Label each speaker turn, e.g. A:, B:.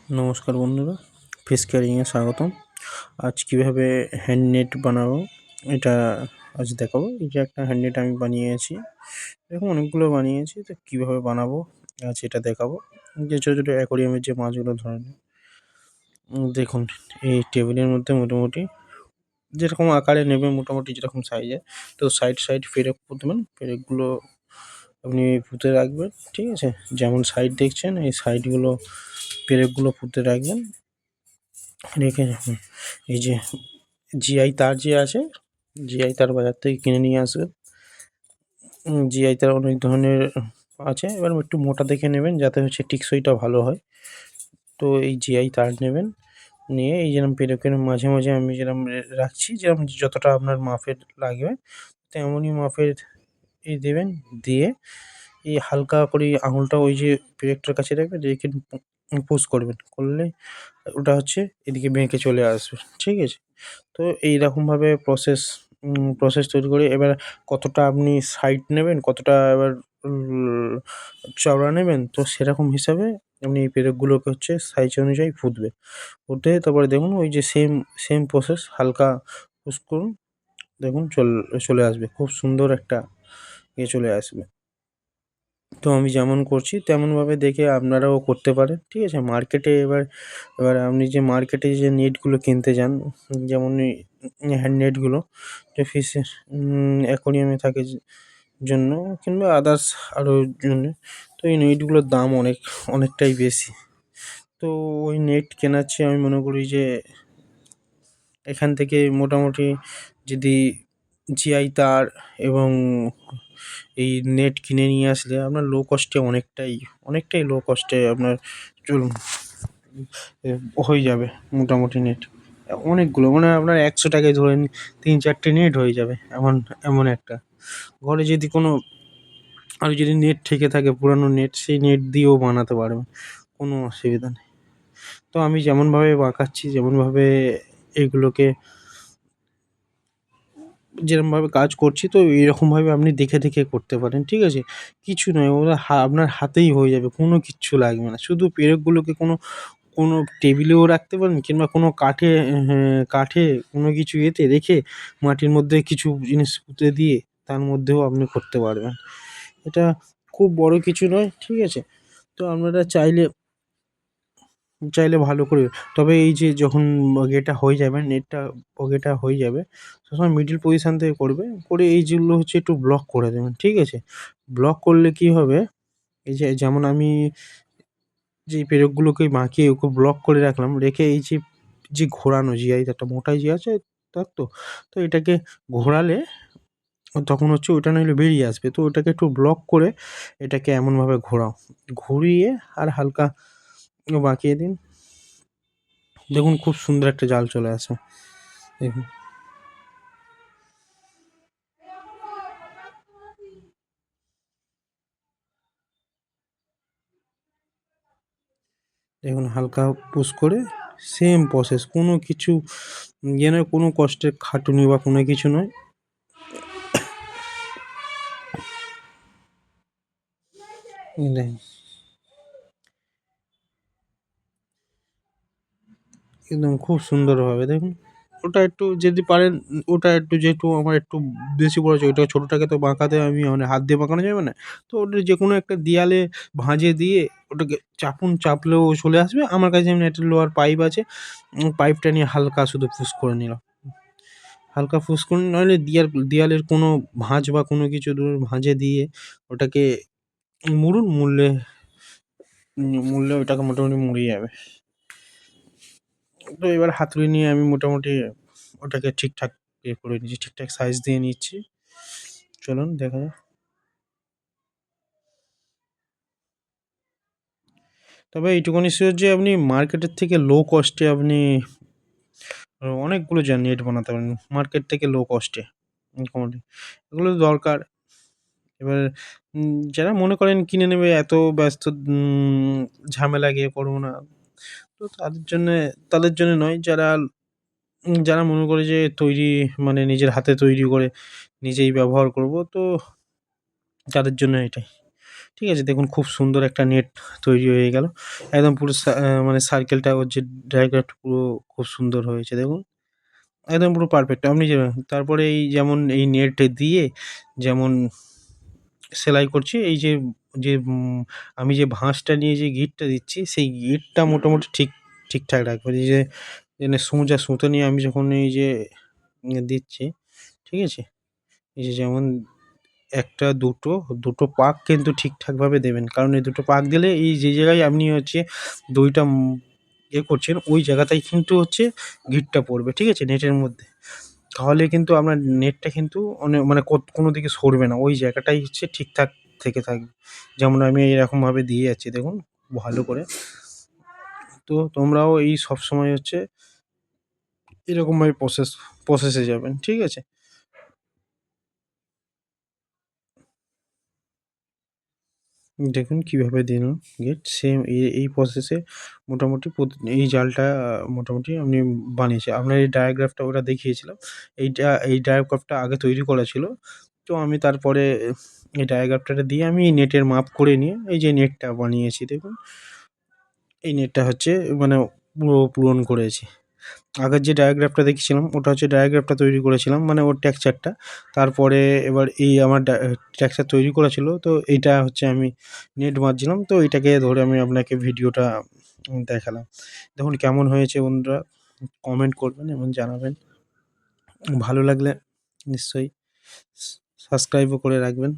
A: নমস্কার বন্ধুরা, ফিশ ক্যারিংয়ে স্বাগতম। আজ কীভাবে হ্যান্ড নেট বানাবো এটা আজ দেখাবো। এই যে একটা হ্যান্ড নেট আমি বানিয়েছি, এরকম অনেকগুলো বানিয়েছি। তো কীভাবে বানাবো আজ এটা দেখাবো। যে ছোটো ছোটো অ্যাকোরিয়ামের যে মাছগুলো ধরেন, দেখুন এই টেবিলের মধ্যে মোটামুটি যেরকম আকারে নেবে, মোটামুটি যেরকম সাইজের, তো সাইড সাইড পেরেক পুঁতবেন। পেরেকগুলো আপনি পুঁতে রাখবেন, ঠিক আছে? যেমন সাইড দেখছেন, এই সাইডগুলো পেরেকগুলো পুঁতে রাখবেন। রেখে যখন এই যে জিআই তার যে আছে, জিআই তার বাজার থেকে কিনে নিয়ে আসবেন। জিআই তার অনেক ধরনের আছে, এবার একটু মোটা দেখে নেবেন যাতে হচ্ছে টেকসইটা ভালো হয়। তো এই জিআই তার নেবেন, নিয়ে এই যেরকম পেরেকের মাঝে মাঝে আমি যেরকম রাখছি, যেরকম যতটা আপনার মাপের লাগবে তেমনই মাপের দেবেন। দিয়ে এই হালকা করে আঙুলটা ওই যে পেরেকটার কাছে রাখবেন, রেখে পুশ করবেন। করলে ওটা হচ্ছে এদিকে বেঁকে চলে আসবে, ঠিক আছে? তো এইরকমভাবে প্রসেস তৈরি করে এবার কতটা আপনি সাইড নেবেন, কতটা এবার চওড়া নেবেন, তো সেরকম হিসাবে আপনি এই পেরেকগুলোকে হচ্ছে সাইজ অনুযায়ী পুঁতবেন। পুঁতে তারপরে দেখুন ওই যে সেম প্রসেস হালকা পুশ করুন, দেখুন চলে আসবে, খুব সুন্দর একটা চলে আসবে। তো আমি যেমন করছি তেমনভাবে দেখে আপনারাও করতে পারেন, ঠিক আছে? মার্কেটে এবার আপনি যে মার্কেটে যে নেটগুলো কিনতে যান, যেমন এই হ্যান্ড নেটগুলো, যে ফিশের অ্যাকোরিয়ামে থাকে জন্য, কিংবা আদার্স আরও জন্যে, তো এই নেটগুলোর দাম অনেকটাই বেশি। তো ওই নেট কেনার চেয়ে আমি মনে করি যে এখান থেকে মোটামুটি যদি জিআই তার এবং এই নেট কিনে নিয়ে আসলে আপনার লো কস্টে অনেকটাই লো কস্টে আপনার চলুন হয়ে যাবে। মোটামুটি নেট অনেকগুলো, মানে আপনার 100 টাকায় ধরেন 3-4টে নেট হয়ে যাবে। এমন একটা ঘরে যদি কোনো আর যদি নেট থেকে থাকে পুরানো নেট, সেই নেট দিয়েও বানাতে পারবেন, কোনো অসুবিধা নেই। তো আমি যেমনভাবে বাঁকাচ্ছি, যেমনভাবে এইগুলোকে যেরকমভাবে কাজ করছি, তো এইরকমভাবে আপনি দেখে দেখে করতে পারেন, ঠিক আছে? কিছু নয়, ওরা আপনার হাতেই হয়ে যাবে, কোনো কিচ্ছু লাগবে না। শুধু পেরেকগুলোকে কোনো টেবিলেও রাখতে পারেন, কিংবা কোনো কাঠে কোনো কিছু এতে রেখে মাটির মধ্যে কিছু জিনিস পুঁতে দিয়ে তার মধ্যেও আপনি করতে পারবেন। এটা খুব বড় কিছু নয়, ঠিক আছে? তো আপনারা চাইলে ভালো করে, তবে এই যে যখন ইয়েটা হয়ে যাবে, নেটটা ইয়েটা হয়ে যাবে, সবসময় মিডল পজিশান থেকে করবে, করে এই যেগুলো হচ্ছে একটু ব্লক করে দেবেন, ঠিক আছে? ব্লক করলে কী হবে, এই যে যেমন আমি যেই পেরেকগুলোকে বাঁকিয়ে ওকে ব্লক করে রাখলাম, রেখে এই যে ঘোরানো জিআই তারটা মোটা যে আছে তার, তো এটাকে ঘোরালে তখন হচ্ছে ওটা নইলে বেরিয়ে আসবে। তো ওটাকে একটু ব্লক করে এটাকে এমনভাবে ঘোরাও, ঘুরিয়ে আর হালকা বাঁকিয়ে দিন, দেখুন খুব সুন্দর একটা জাল চলে আসে। দেখুন দেখুন হালকা পুশ করে সেম প্রসেস, কোনো কিছু নয়, কোনো কষ্টের খাটুনি বা কোনো কিছু নয়। দেখুন একদম খুব সুন্দরভাবে দেখুন। ওটা একটু যদি পারেন, ওটা একটু যেহেতু আমার একটু বেশি বড় আছে, ওইটা ছোটোটাকে তো বাঁকাতে আমি মানে হাত দিয়ে বাঁকানো যাবে না। তো ওটা যেকোনো একটা দেয়ালে ভাঁজে দিয়ে ওটাকে চাপলেও চলে আসবে। আমার কাছে এমনি একটা লোহার পাইপ আছে, পাইপটা নিয়ে হালকা শুধু পুশ করে নিলাম। হালকা পুশ করে নইলে দেয়ালের কোনো ভাঁজ বা কোনো কিছু ধরুন ভাঁজে দিয়ে ওটাকে মুড়লে ওইটাকে মোটামুটি মুড়ে যাবে। তো এবার হাতুড়ি নিয়ে আমি মোটামুটি ওটাকে ঠিকঠাক করে নিচ্ছি, ঠিকঠাক সাইজ দিয়ে নিচ্ছি। চলুন দেখা যাক। তবে এইটুকুনি শিওর যে আপনি মার্কেটের থেকে লো কস্টে আপনি অনেকগুলো নেট বানাতে পারেন মার্কেট থেকে লো কস্টে। মোটামুটি এগুলো দরকার। এবার যারা মনে করেন কিনে নেবে, এত ব্যস্ত ঝামেলা গিয়ে করবো না, তো তাদের জন্যে নয়। যারা মনে করে যে তৈরি, মানে নিজের হাতে তৈরি করে নিজেই ব্যবহার করব, তো তাদের জন্য এটাই। ঠিক আছে? দেখুন খুব সুন্দর একটা নেট তৈরি হয়ে গেল। একদম পুরো মানে সার্কেলটা ওর যে ডায়াগ্রামটা পুরো খুব সুন্দর হয়েছে দেখুন। একদম পুরো পারফেক্ট। আপনি যে তারপরে এই যেমন এই নেট দিয়ে যেমন সেলাই করছি, এই যে আমি যে ভাঁজটা নিয়ে যে গিঁটটা দিচ্ছি, সেই গিঁটটা মোটামুটি ঠিকঠাক রাখবেন। এই যে এখানে সোজা সুতো নিয়ে আমি যখন এই যে দিচ্ছি, ঠিক আছে? এই যে যেমন ১ টা ২ টো পাক কিন্তু ঠিকঠাকভাবে দেবেন। কারণ এই ২ টো পাক দিলে এই যে জায়গায় আপনি হচ্ছে দইটা করছেন, ওই জায়গাটায় কিন্তু হচ্ছে গিঁটটা পড়বে, ঠিক আছে? নেটের মধ্যে। তাহলে কিন্তু আপনার নেটটা কিন্তু মানে কোনো দিকে সরবে না। ওই জায়গাটাই হচ্ছে ঠিকঠাক থেকে থাকবে। যেমন আমি এরকমভাবে দিয়ে যাচ্ছি দেখুন ভালো করে। তো তোমরাও এই সবসময় হচ্ছে এরকমভাবে প্রসেসে যাবেন, ঠিক আছে? দেখুন কিভাবে দিলাম গেট সেম এই প্রসেসে মোটামুটি এই জালটা মোটামুটি আমি বানিয়েছি। আপনার এই ডায়াগ্রাফটা ওটা দেখিয়েছিলাম। এই ডায়াগ্রাফটা আগে তৈরি করা ছিল। তো আমি তারপরে এই ডায়াগ্রাফটা দিয়ে আমি নেটের মাপ করে নিয়ে এই যে নেটটা বানিয়েছি দেখুন। এই নেটটা হচ্ছে মানে পুরো পূরণ করেছি। আগের যে ডায়াগ্রাফটা দেখিয়েছিলাম ওটা হচ্ছে ডায়াগ্রাফটা তৈরি করেছিলাম মানে ওর টেক্সচারটা। তারপরে এবার এই আমার টেক্সচার তৈরি করা ছিল, তো এইটা হচ্ছে আমি নেট বাঁধছিলাম। তো এইটাকে ধরে আমি আপনাকে ভিডিওটা দেখালাম। দেখুন কেমন হয়েছে বন্ধুরা কমেন্ট করবেন এবং জানাবেন। ভালো লাগলে নিশ্চয়ই সাবস্ক্রাইবও করে রাখবেন।